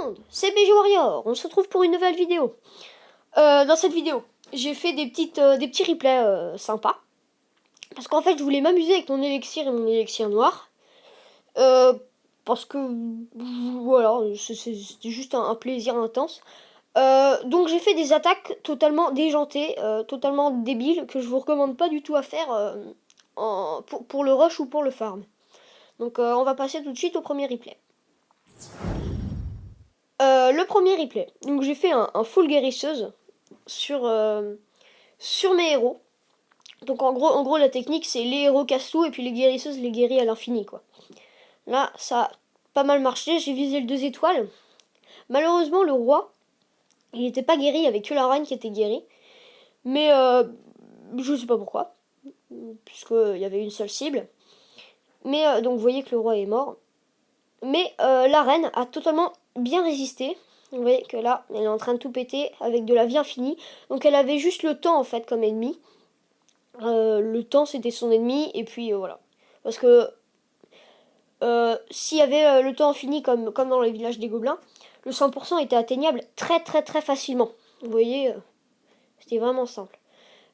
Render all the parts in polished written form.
monde, c'est BG Warrior, on se retrouve pour une nouvelle vidéo. Dans cette vidéo, j'ai fait des petits replays sympas. Parce qu'en fait, je voulais m'amuser avec mon élixir et mon élixir noir. Parce que, voilà, c'était juste un plaisir intense. Donc j'ai fait des attaques totalement déjantées, totalement débiles, que je vous recommande pas du tout à faire pour le rush ou pour le farm. Donc on va passer tout de suite au premier replay. Le premier replay. Donc j'ai fait un full guérisseuse sur mes héros. Donc en gros la technique c'est les héros cassent tout et puis les guérisseuses les guérit à l'infini quoi. Là ça a pas mal marché, j'ai visé le 2 étoiles. Malheureusement le roi, il n'était pas guéri, il y avait que la reine qui était guérie. Mais je sais pas pourquoi, puisqu'il y avait une seule cible. Mais donc vous voyez que le roi est mort. Mais la reine a totalement bien résisté. Vous voyez que là, elle est en train de tout péter avec de la vie infinie. Donc elle avait juste le temps en fait comme ennemi. Le temps c'était son ennemi et puis voilà. Parce que s'il y avait le temps infini comme dans les villages des gobelins, le 100% était atteignable très très très facilement. Vous voyez, c'était vraiment simple.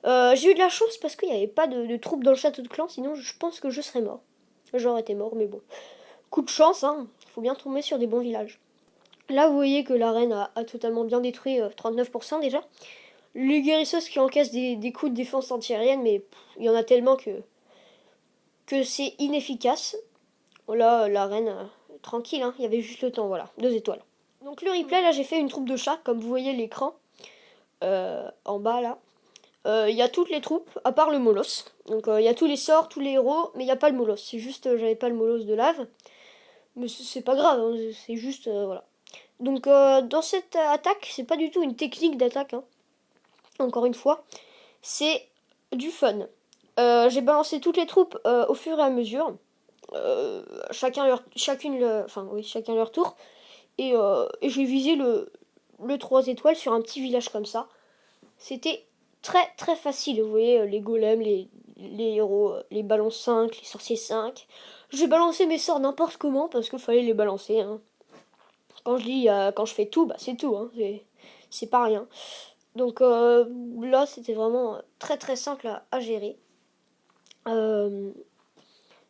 J'ai eu de la chance parce qu'il n'y avait pas de troupes dans le château de clan, sinon je pense que je serais mort. J'aurais été mort, mais bon. Coup de chance, hein, faut bien tomber sur des bons villages. Là, vous voyez que la reine a totalement bien détruit 39% déjà. Les guérisseuses qui encaissent des coups de défense antiaérienne, mais il y en a tellement que c'est inefficace. Là, la reine, tranquille, hein, il y avait juste le temps, voilà, 2 étoiles. Donc le replay, là, j'ai fait une troupe de chats, comme vous voyez l'écran, en bas, là. Il y a toutes les troupes, à part le Moloss. Donc il y a tous les sorts, tous les héros, mais il n'y a pas le Moloss. C'est juste, j'avais pas le Moloss de lave. Mais c'est pas grave, hein, c'est juste, voilà. Donc dans cette attaque, c'est pas du tout une technique d'attaque, hein. Encore une fois, c'est du fun. J'ai balancé toutes les troupes au fur et à mesure. Chacun leur tour. Et j'ai visé le 3 étoiles sur un petit village comme ça. C'était très très facile. Vous voyez, les golems, les héros, les ballons 5, les sorciers 5. J'ai balancé mes sorts n'importe comment parce qu'il fallait les balancer. Hein. Quand je fais tout, bah c'est tout. Hein. C'est pas rien. Donc là, c'était vraiment très très simple à gérer.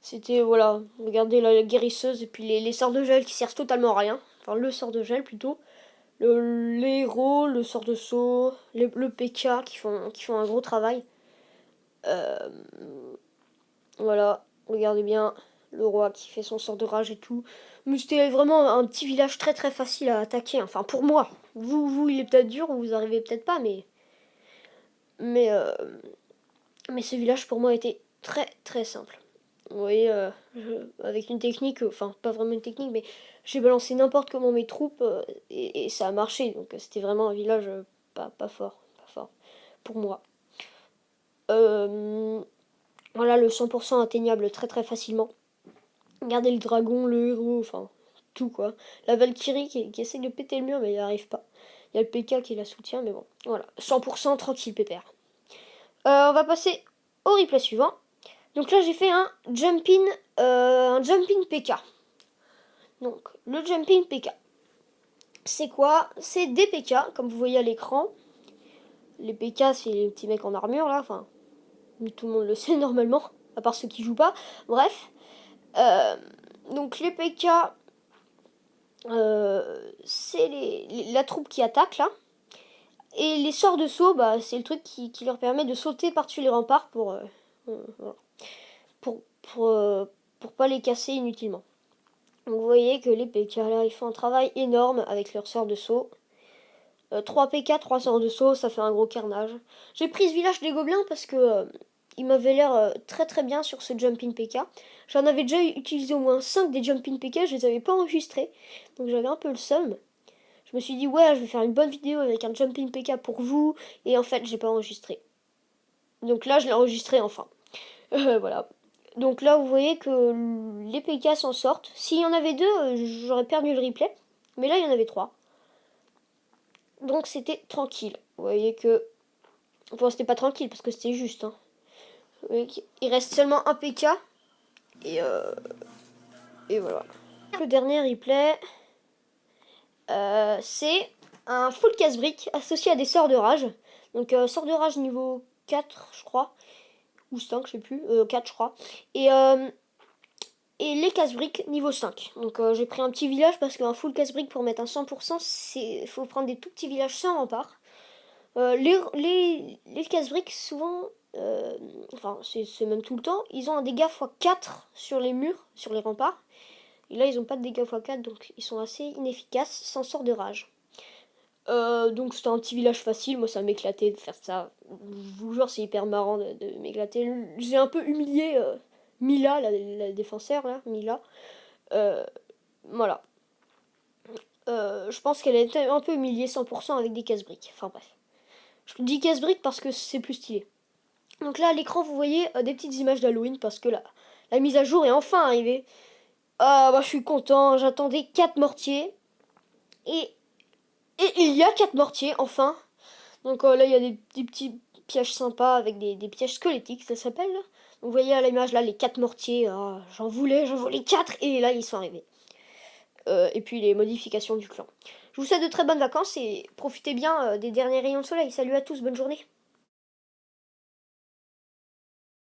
C'était, voilà, regardez la guérisseuse et puis les sorts de gel qui servent totalement à rien. Enfin, le sort de gel plutôt. Les héros, le sort de saut, le PK qui font un gros travail. Voilà, regardez bien le roi qui fait son sort de rage et tout. Mais c'était vraiment un petit village très très facile à attaquer. Enfin, pour moi. Vous il est peut-être dur, vous arrivez peut-être pas, mais, euh, mais ce village pour moi était très très simple. Vous voyez, avec une technique, enfin pas vraiment une technique, mais j'ai balancé n'importe comment mes troupes et ça a marché. Donc c'était vraiment un village pas fort pour moi. Voilà, le 100% atteignable très très facilement. Regardez le dragon, le héros, enfin tout quoi. La Valkyrie qui essaie de péter le mur mais il n'y arrive pas. Il y a le PK qui la soutient, mais bon, voilà, 100% tranquille pépère. On va passer au replay suivant. Donc là j'ai fait un jumping PK. Donc le jumping PK. C'est quoi? C'est des PK, comme vous voyez à l'écran. Les PK c'est les petits mecs en armure là, enfin tout le monde le sait normalement, à part ceux qui jouent pas. Bref. Donc les PK, c'est la troupe qui attaque là. Et les sorts de saut, bah, c'est le truc qui leur permet de sauter par-dessus les remparts pour pas les casser inutilement. Donc vous voyez que les PK là, ils font un travail énorme avec leurs sorts de saut. 3 PK, 3 sorts de saut, ça fait un gros carnage. J'ai pris ce village des gobelins parce que il m'avait l'air très très bien sur ce jumping PK. J'en avais déjà utilisé au moins 5 des jumping PK, je les avais pas enregistrés. Donc j'avais un peu le seum. Je me suis dit ouais, je vais faire une bonne vidéo avec un jumping PK pour vous. Et en fait, j'ai pas enregistré. Donc là, je l'ai enregistré enfin. Voilà. Donc là, vous voyez que les PK s'en sortent. S'il y en avait 2, j'aurais perdu le replay. Mais là, il y en avait 3. Donc c'était tranquille. Vous voyez que... Enfin, c'était pas tranquille parce que c'était juste. Hein. Vous voyez qu'il reste seulement un PK. Et voilà. Le dernier replay. C'est un full casse-brique associé à des sorts de rage. Donc sort de rage niveau 4 je crois, ou 5 je sais plus, 4 je crois. Et les casse-briques niveau 5. Donc j'ai pris un petit village parce qu'un full casse-brique pour mettre un 100%, il faut prendre des tout petits villages sans rempart. Les casse-briques souvent, enfin c'est même tout le temps, ils ont un dégât x4 sur les murs, sur les remparts. Et là ils ont pas de dégâts x4 donc ils sont assez inefficaces sans sort de rage. Donc c'était un petit village facile, moi ça m'éclatait de faire ça. Je vous jure c'est hyper marrant de m'éclater. J'ai un peu humilié Mila, la défenseur là, Mila. Voilà. Je pense qu'elle a été un peu humiliée 100% avec des casse-briques. Enfin bref. Je dis casse-briques parce que c'est plus stylé. Donc là à l'écran vous voyez des petites images d'Halloween parce que la mise à jour est enfin arrivée. Ah bah je suis content, j'attendais 4 mortiers. Et il y a 4 mortiers enfin. Donc là il y a des petits pièges sympas avec des pièges squelettiques ça s'appelle. Donc vous voyez à l'image là les 4 mortiers. J'en voulais 4 et là ils sont arrivés. Et puis les modifications du clan. Je vous souhaite de très bonnes vacances et profitez bien des derniers rayons de soleil. Salut à tous, bonne journée.